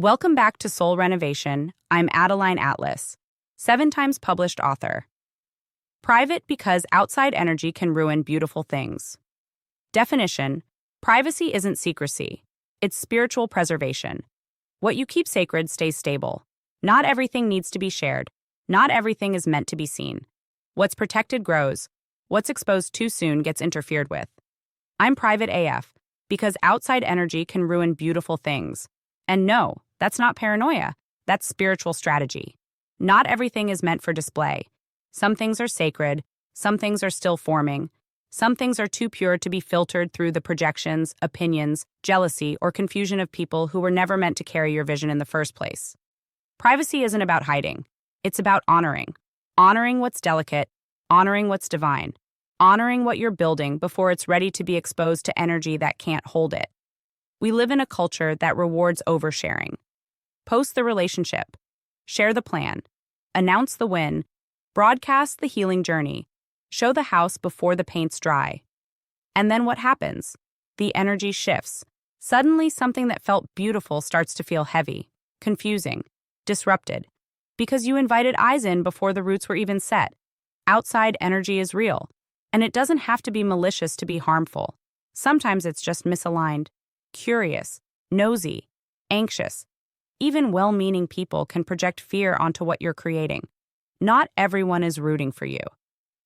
Welcome back to Soul Renovation. I'm Adeline Atlas, 7 times published author. Private because outside energy can ruin beautiful things. Definition: privacy isn't secrecy. It's spiritual preservation. What you keep sacred stays stable. Not everything needs to be shared. Not everything is meant to be seen. What's protected grows. What's exposed too soon gets interfered with. I'm private AF because outside energy can ruin beautiful things. And no, that's not paranoia. That's spiritual strategy. Not everything is meant for display. Some things are sacred. Some things are still forming. Some things are too pure to be filtered through the projections, opinions, jealousy, or confusion of people who were never meant to carry your vision in the first place. Privacy isn't about hiding. It's about honoring. Honoring what's delicate, honoring what's divine, honoring what you're building before it's ready to be exposed to energy that can't hold it. We live in a culture that rewards oversharing. Post the relationship, share the plan, announce the win, broadcast the healing journey, show the house before the paint's dry. And then what happens? The energy shifts. Suddenly, something that felt beautiful starts to feel heavy, confusing, disrupted, because you invited eyes in before the roots were even set. Outside energy is real, and it doesn't have to be malicious to be harmful. Sometimes it's just misaligned. Curious, nosy, anxious. Even well-meaning people can project fear onto what you're creating. Not everyone is rooting for you,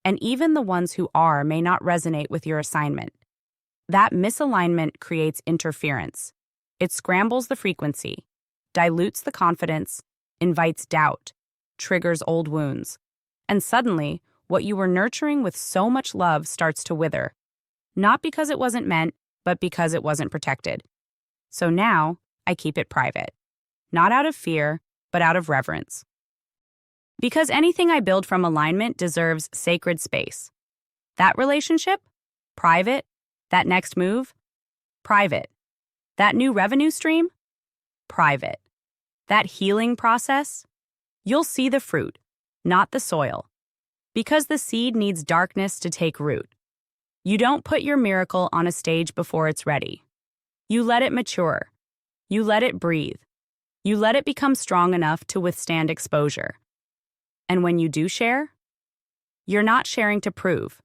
and even the ones who are may not resonate with your assignment. That misalignment creates interference. It scrambles the frequency, dilutes the confidence, invites doubt, triggers old wounds. And suddenly, what you were nurturing with so much love starts to wither. Not because it wasn't meant, but because it wasn't protected. So now, I keep it private. Not out of fear, but out of reverence. Because anything I build from alignment deserves sacred space. That relationship? Private. That next move? Private. That new revenue stream? Private. That healing process? You'll see the fruit, not the soil. Because the seed needs darkness to take root. You don't put your miracle on a stage before it's ready. You let it mature. You let it breathe. You let it become strong enough to withstand exposure. And when you do share, you're not sharing to prove.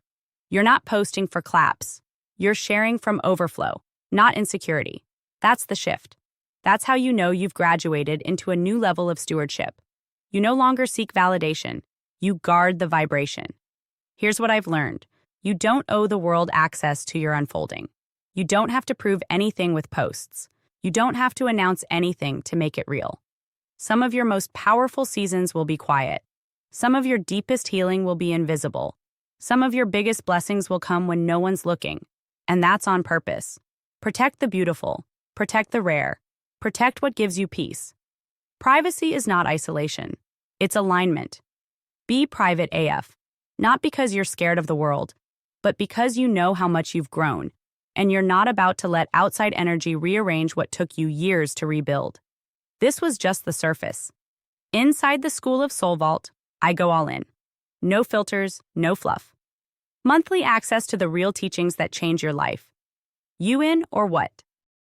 You're not posting for claps. You're sharing from overflow, not insecurity. That's the shift. That's how you know you've graduated into a new level of stewardship. You no longer seek validation. You guard the vibration. Here's what I've learned. You don't owe the world access to your unfolding. You don't have to prove anything with posts. You don't have to announce anything to make it real. Some of your most powerful seasons will be quiet. Some of your deepest healing will be invisible. Some of your biggest blessings will come when no one's looking. And that's on purpose. Protect the beautiful. Protect the rare. Protect what gives you peace. Privacy is not isolation. It's alignment. Be private AF. Not because you're scared of the world, but because you know how much you've grown, and you're not about to let outside energy rearrange what took you years to rebuild. This was just the surface. Inside the School of Soul Vault, I go all in. No filters, no fluff. Monthly access to the real teachings that change your life. You in or what?